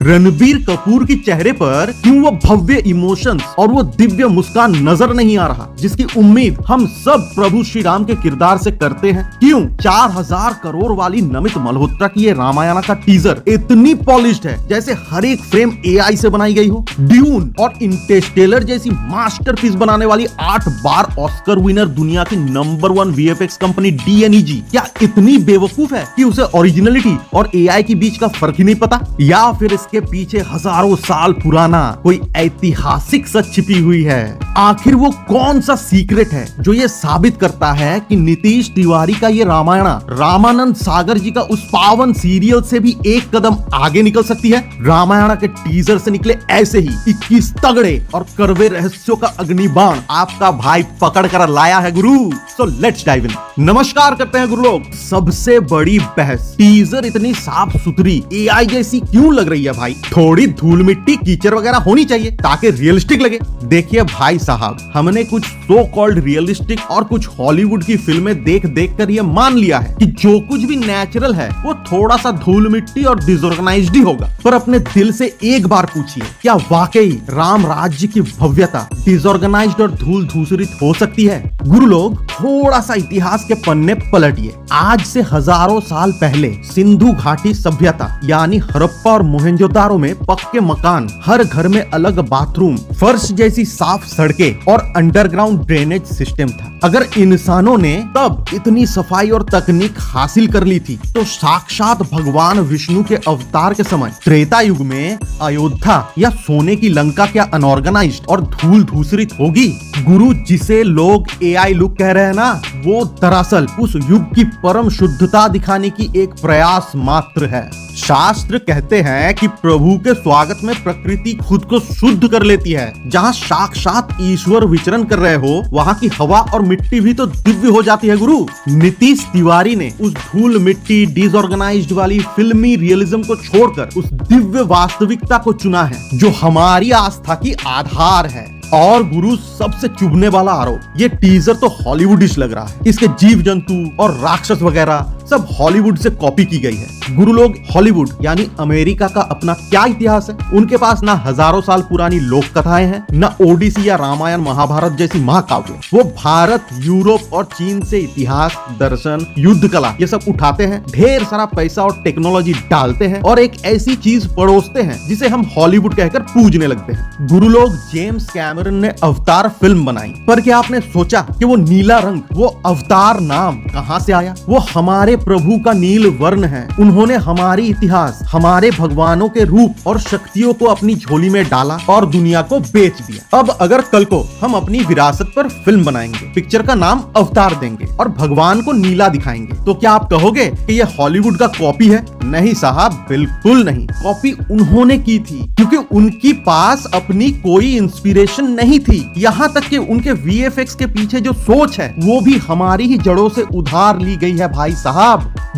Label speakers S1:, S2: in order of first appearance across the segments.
S1: रणबीर कपूर के चेहरे पर क्यों वो भव्य इमोशंस और वो दिव्य मुस्कान नजर नहीं आ रहा, जिसकी उम्मीद हम सब प्रभु श्री राम के किरदार से करते हैं? क्यों 4000 करोड़ वाली नमित मल्होत्रा की ये रामायण का टीजर इतनी पॉलिश्ड है जैसे हर एक फ्रेम एआई से बनाई गई हो? ड्यून और इंटरस्टेलर जैसी मास्टरपीस बनाने वाली 8 बार ऑस्कर विनर दुनिया की नंबर 1 वीएफएक्स कंपनी DNEG क्या इतनी बेवकूफ है कि उसे ओरिजिनलिटी और एआई के बीच का फर्क ही नहीं पता? या फिर के पीछे हजारों साल पुराना कोई ऐतिहासिक सच छिपी हुई है? आखिर वो कौन सा सीक्रेट है जो ये साबित करता है कि नीतीश तिवारी का ये रामायण रामानंद सागर जी का उस पावन सीरियल से भी एक कदम आगे निकल सकती है? रामायण के टीजर से निकले ऐसे ही 21 तगड़े और कड़वे रहस्यों का अग्निबाण आपका भाई पकड़ कर लाया है गुरु। So let's dive in. नमस्कार करते हैं गुरु लोग। सबसे बड़ी बहस, टीजर इतनी साफ सुथरी एआई जैसी क्यों लग रही है भाई? थोड़ी धूल मिट्टी कीचड़ वगैरह होनी चाहिए ताकि रियलिस्टिक लगे। देखिए भाई साहब, हमने कुछ सो कॉल्ड रियलिस्टिक और कुछ हॉलीवुड की फिल्में देख देख कर ये मान लिया है कि जो कुछ भी नेचुरल है वो थोड़ा सा धूल मिट्टी और डिसऑर्गेनाइज्ड ही होगा। पर अपने दिल से एक बार पूछिए, क्या वाकई राम राज्य की भव्यता डिसऑर्गेनाइज्ड और धूल धूसरित हो सकती है? गुरु लोग, थोड़ा सा इतिहास के पन्ने पलटिए। आज से हजारों साल पहले सिंधु घाटी सभ्यता यानी हड़प्पा और मोहनजोदारो में पक्के मकान, हर घर में अलग बाथरूम, फर्श जैसी साफ सड़कें और अंडरग्राउंड ड्रेनेज सिस्टम था। अगर इंसानों ने तब इतनी सफाई और तकनीक हासिल कर ली थी तो साक्षात भगवान विष्णु के अवतार के समय त्रेता युग में अयोध्या या सोने की लंका क्या अनऑर्गेनाइज्ड और धूल धूसरित होगी? गुरु, जिसे लोग एआई लुक कह रहे हैं ना, वो दरअसल उस युग की परम शुद्धता दिखाने की एक प्रयास मात्र है। शास्त्र कहते हैं कि प्रभु के स्वागत में प्रकृति खुद को शुद्ध कर लेती है। जहाँ साक्षात ईश्वर विचरण कर रहे हो, वहाँ की हवा और मिट्टी भी तो दिव्य हो जाती है गुरु। नीतीश तिवारी ने उस धूल मिट्टी डिसऑर्गेनाइज्ड वाली फिल्मी रियलिज्म को छोड़कर उस दिव्य वास्तविकता को चुना है जो हमारी आस्था की आधार है। और गुरु, सबसे चुभने वाला आरोप, ये टीजर तो हॉलीवुडिश लग रहा है। इसके जीव जंतु और राक्षस वगैरह सब हॉलीवुड से कॉपी की गई है। गुरु लोग, हॉलीवुड यानी अमेरिका का अपना क्या इतिहास है? उनके पास ना हजारों साल पुरानी लोक कथाएं हैं, ना ओडिसी या रामायण महाभारत जैसी महाकाव्य। वो भारत, यूरोप और चीन से इतिहास, दर्शन, युद्ध कला ये सब उठाते हैं, ढेर सारा पैसा और टेक्नोलॉजी डालते हैं और एक ऐसी चीज परोसते हैं जिसे हम हॉलीवुड कहकर पूजने लगते हैं। गुरु लोग, जेम्स कैमरन ने अवतार फिल्म बनाई, पर क्या आपने सोचा कि वो नीला रंग, वो अवतार नाम कहां से आया? वो हमारे प्रभु का नील वर्ण है। उन्होंने हमारी इतिहास, हमारे भगवानों के रूप और शक्तियों को अपनी झोली में डाला और दुनिया को बेच दिया। अब अगर कल को हम अपनी विरासत पर फिल्म बनाएंगे, पिक्चर का नाम अवतार देंगे और भगवान को नीला दिखाएंगे, तो क्या आप कहोगे कि यह हॉलीवुड का कॉपी है? नहीं साहब, बिल्कुल नहीं। कॉपी उन्होंने की थी क्योंकि उनकी पास अपनी कोई इंस्पिरेशन नहीं थी। यहाँ तक कि उनके वीएफएक्स के पीछे जो सोच है वो भी हमारी ही जड़ों से उधार ली गई है भाई साहब।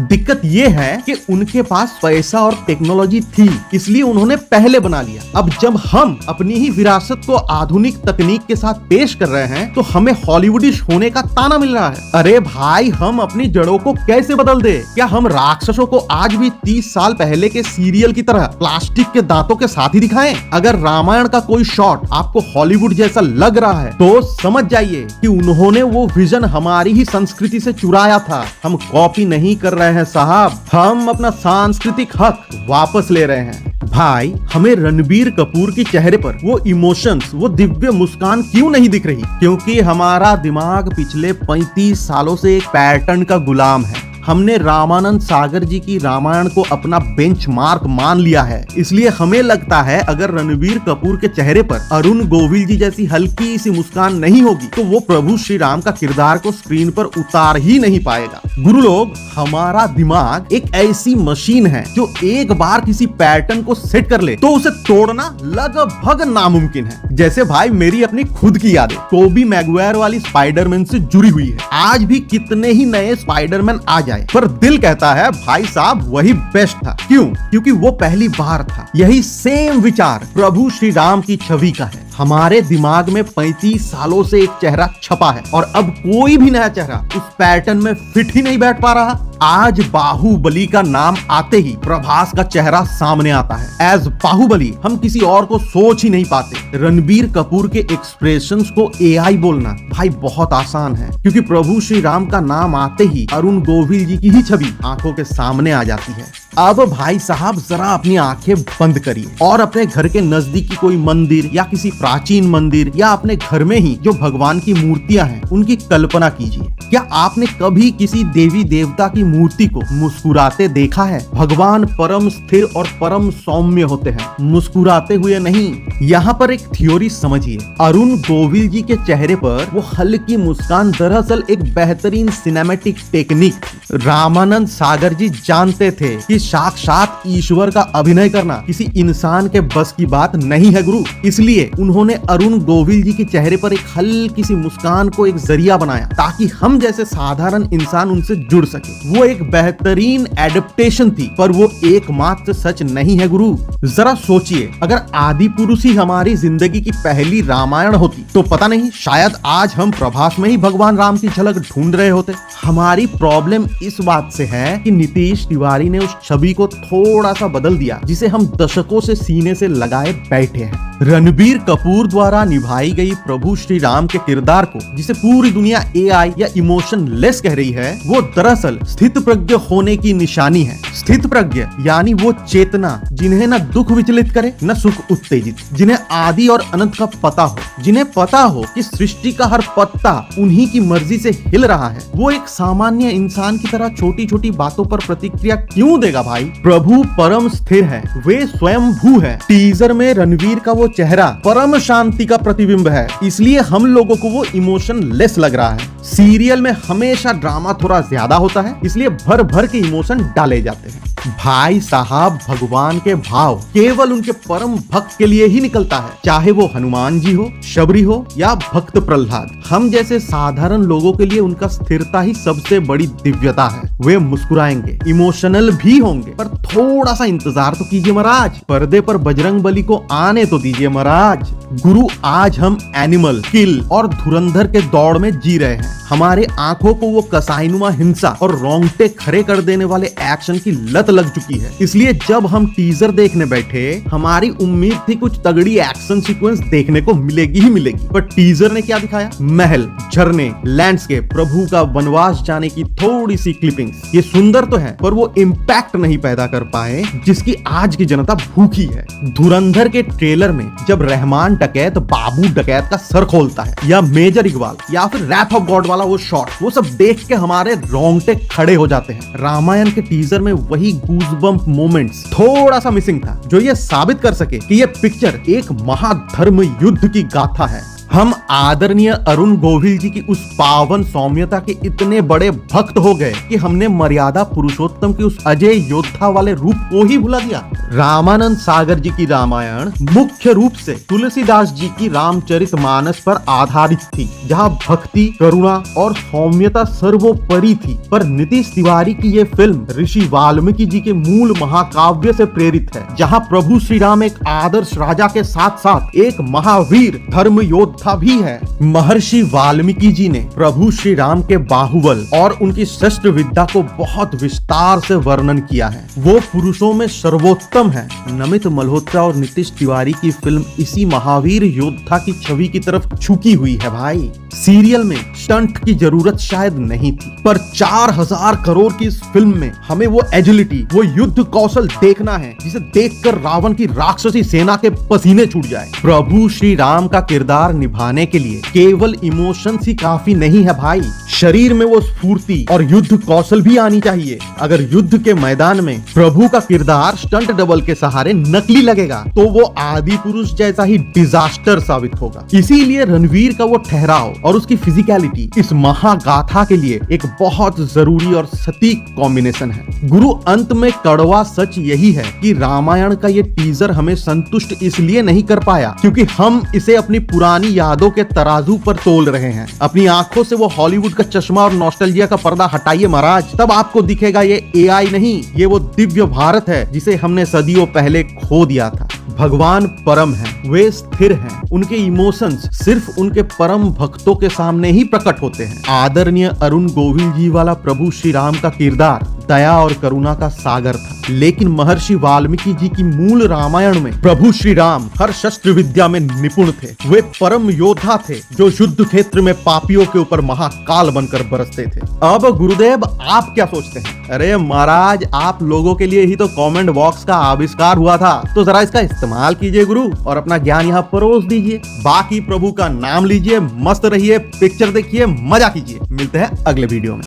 S1: दिक्कत ये है कि उनके पास पैसा और टेक्नोलॉजी थी, इसलिए उन्होंने पहले बना लिया। अब जब हम अपनी ही विरासत को आधुनिक तकनीक के साथ पेश कर रहे हैं तो हमें हॉलीवुडिश होने का ताना मिल रहा है। अरे भाई, हम अपनी जड़ों को कैसे बदल दे? क्या हम राक्षसों को आज भी 30 साल पहले के सीरियल की तरह प्लास्टिक के दांतों के साथ ही दिखाएं? अगर रामायण का कोई शॉट आपको हॉलीवुड जैसा लग रहा है तो समझ जाइए कि उन्होंने वो विजन हमारी ही संस्कृति से चुराया था। हम कॉपी नहीं कर रहे हैं साहब, हम अपना सांस्कृतिक हक वापस ले रहे हैं। भाई, हमें रणबीर कपूर के चेहरे पर वो इमोशंस, वो दिव्य मुस्कान क्यों नहीं दिख रही? क्योंकि हमारा दिमाग पिछले 35 सालों से एक पैटर्न का गुलाम है। हमने रामानंद सागर जी की रामायण को अपना बेंचमार्क मान लिया है, इसलिए हमें लगता है अगर रणबीर कपूर के चेहरे पर अरुण गोविल जी जैसी हल्की सी मुस्कान नहीं होगी तो वो प्रभु श्री राम का किरदार को स्क्रीन पर उतार ही नहीं पाएगा। गुरु लोग, हमारा दिमाग एक ऐसी मशीन है जो एक बार किसी पैटर्न को सेट कर ले तो उसे तोड़ना लगभग नामुमकिन है। जैसे भाई, मेरी अपनी खुद की यादें टोबी मैगवायर वाली स्पाइडरमैन से जुड़ी हुई है। आज भी कितने ही नए स्पाइडरमैन आ जाए, पर दिल कहता है भाई साहब वही बेस्ट था। क्यों? क्योंकि वो पहली बार था। यही सेम विचार प्रभु श्री राम की छवि का है। हमारे दिमाग में 35 सालों से एक चेहरा छपा है और अब कोई भी नया चेहरा उस पैटर्न में फिट ही नहीं बैठ पा रहा। आज बाहुबली का नाम आते ही प्रभास का चेहरा सामने आता है। एज बाहुबली हम किसी और को सोच ही नहीं पाते। रणबीर कपूर के एक्सप्रेशंस को एआई बोलना भाई बहुत आसान है, क्योंकि प्रभु श्री राम का नाम आते ही अरुण गोविल जी की ही छवि आंखों के सामने आ जाती है। अब भाई साहब जरा अपनी आंखें बंद करिए और अपने घर के नजदीकी कोई मंदिर या किसी प्राचीन मंदिर या अपने घर में ही जो भगवान की मूर्तियां हैं उनकी कल्पना कीजिए। क्या आपने कभी किसी देवी देवता की मूर्ति को मुस्कुराते देखा है? भगवान परम स्थिर और परम सौम्य होते हैं, मुस्कुराते हुए नहीं। यहाँ पर एक थ्योरी समझिए। अरुण गोविल जी के चेहरे पर वो हल्की मुस्कान दरअसल एक बेहतरीन सिनेमैटिक टेक्निक थी। रामानंद सागर जी जानते थे कि साक्षात ईश्वर का अभिनय करना किसी इंसान के बस की बात नहीं है गुरु। इसलिए उन्होंने अरुण गोविल जी के चेहरे पर एक हल्की सी मुस्कान को एक जरिया बनाया ताकि हम जैसे साधारण इंसान उनसे जुड़ सके। वो एक बेहतरीन एडेप्टेशन थी, पर वो एकमात्र सच नहीं है गुरु। जरा सोचिए, अगर आदि पुरुष ही हमारी जिंदगी की पहली रामायण होती तो पता नहीं शायद आज हम प्रभास में ही भगवान राम की झलक ढूंढ रहे होते। हमारी प्रॉब्लम इस बात से है कि नीतीश तिवारी ने उस छवि को थोड़ा सा बदल दिया जिसे हम दशकों से सीने से लगाए बैठे हैं। रणबीर कपूर द्वारा निभाई गई प्रभु श्री राम के किरदार को जिसे पूरी दुनिया एआई या इमोशन लेस कह रही है, वो दरअसल स्थित प्रज्ञ होने की निशानी है। स्थित प्रज्ञ यानी वो चेतना जिन्हें न दुख विचलित करे न सुख उत्तेजित, जिन्हें आदि और अनंत का पता हो, जिन्हें पता हो कि सृष्टि का हर पत्ता उन्हीं की मर्जी से हिल रहा है। वो एक सामान्य इंसान की तरह छोटी छोटी बातों पर प्रतिक्रिया क्यों देगा भाई? प्रभु परम स्थिर है, वे स्वयंभू है। टीजर में रणवीर का वो चेहरा परम शांति का प्रतिबिंब है, इसलिए हम लोगों को वो इमोशन लेस लग रहा है। सीरियल में हमेशा ड्रामा थोड़ा ज्यादा होता है, इसलिए भर भर के इमोशन डाले जाते हैं। भाई साहब, भगवान के भाव केवल उनके परम भक्त के लिए ही निकलता है, चाहे वो हनुमान जी हो, शबरी हो या भक्त प्रहलाद। हम जैसे साधारण लोगों के लिए उनका स्थिरता ही सबसे बड़ी दिव्यता है। वे मुस्कुराएंगे, इमोशनल भी होंगे, पर थोड़ा सा इंतजार तो कीजिए महाराज। पर्दे पर बजरंग बली को आने तो दीजिए महाराज। गुरु, आज हम एनिमल किल और धुरंधर के दौड़ में जी रहे हैं। हमारे आंखों को वो कसाईनुमा हिंसा और रोंगटे खड़े कर देने वाले एक्शन की लत लग चुकी है। इसलिए जब हम टीजर देखने बैठे, हमारी उम्मीद थी कुछ तगड़ी एक्शन सीक्वेंस देखने को मिलेगी ही मिलेगी, पर टीजर ने क्या दिखाया? महल, झरने, लैंडस्केप, प्रभु का वनवास जाने की थोड़ी सी क्लिपिंग्स। ये सुंदर तो है, पर वो इम्पैक्ट नहीं पैदा कर पाए जिसकी आज की जनता भूखी है। धुरंधर के ट्रेलर में जब रहमान डकैत बाबू डकैत का सर खोलता है, या मेजर इकबाल, या फिर रैथ ऑफ गॉड वाला वो शॉट, वो सब देख के हमारे रोंगटे खड़े हो जाते हैं। रामायण के टीजर में वही गूज़बम्प मोमेंट्स थोड़ा सा मिसिंग था, जो ये साबित कर सके कि ये पिक्चर एक महाधर्म युद्ध की गाथा है। हम आदरणीय अरुण गोविल जी की उस पावन सौम्यता के इतने बड़े भक्त हो गए कि हमने मर्यादा पुरुषोत्तम के उस अजय योद्धा वाले रूप को ही भुला दिया। रामानंद सागर जी की रामायण मुख्य रूप से तुलसीदास जी की रामचरितमानस पर आधारित थी, जहां भक्ति, करुणा और सौम्यता सर्वोपरि थी। पर नीतीश तिवारी की ये फिल्म ऋषि वाल्मीकि जी के मूल महाकाव्य से प्रेरित है, जहां प्रभु श्री राम एक आदर्श राजा के साथ साथ एक महावीर धर्म योद्धा भी है। महर्षि वाल्मीकि जी ने प्रभु श्री राम के बाहुबल और उनकी शस्त्र विद्या को बहुत विस्तार से वर्णन किया है। वो पुरुषों में सर्वोत्तम है। नमित मल्होत्रा और नीतीश तिवारी की फिल्म इसी महावीर योद्धा की छवि की तरफ झुकी हुई है भाई। सीरियल में स्टंट की जरूरत शायद नहीं थी, पर 4000 करोड़ की इस फिल्म में हमें वो एजिलिटी, वो युद्ध कौशल देखना है जिसे देखकर रावण की राक्षसी सेना के पसीने छूट जाए। प्रभु श्री राम का किरदार निभाने के लिए केवल इमोशंस ही काफी नहीं है भाई, शरीर में वो स्फूर्ति और युद्ध कौशल भी आनी चाहिए। अगर युद्ध के मैदान में प्रभु का किरदार स्टंट डबल के सहारे नकली लगेगा तो वो आदि पुरुष जैसा ही डिजास्टर साबित होगा। इसीलिए रणवीर का वो ठहराव और उसकी फिजिकलिटी इस महागाथा के लिए एक बहुत जरूरी और सटीक कॉम्बिनेशन है। गुरु, अंत में कड़वा सच यही है कि रामायण का ये टीजर हमें संतुष्ट इसलिए नहीं कर पाया क्योंकि हम इसे अपनी पुरानी यादों के तराजू पर तोल रहे हैं। अपनी आंखों से वो हॉलीवुड का चश्मा और नॉस्टैल्जिया का पर्दा हटाइए महाराज, तब आपको दिखेगा ये एआई नहीं, ये वो दिव्य भारत है जिसे हमने सदियों पहले खो दिया था। भगवान परम है, वे स्थिर हैं। उनके इमोशंस सिर्फ उनके परम भक्तों के सामने ही प्रकट होते हैं। आदरणीय अरुण गोविल जी वाला प्रभु श्री राम का किरदार दया और करुणा का सागर था, लेकिन महर्षि वाल्मीकि जी की मूल रामायण में प्रभु श्री राम हर शस्त्र विद्या में निपुण थे। वे परम योद्धा थे जो युद्ध क्षेत्र में पापियों के ऊपर महाकाल बनकर बरसते थे। अब गुरुदेव आप क्या सोचते हैं? अरे महाराज, आप लोगों के लिए ही तो कमेंट बॉक्स का आविष्कार हुआ था, तो जरा इसका इस्तेमाल कीजिए गुरु और अपना ज्ञान यहाँ परोस दीजिए। बाकी प्रभु का नाम लीजिए, मस्त रहिए, पिक्चर देखिए, मजा कीजिए। मिलते हैं अगले वीडियो में।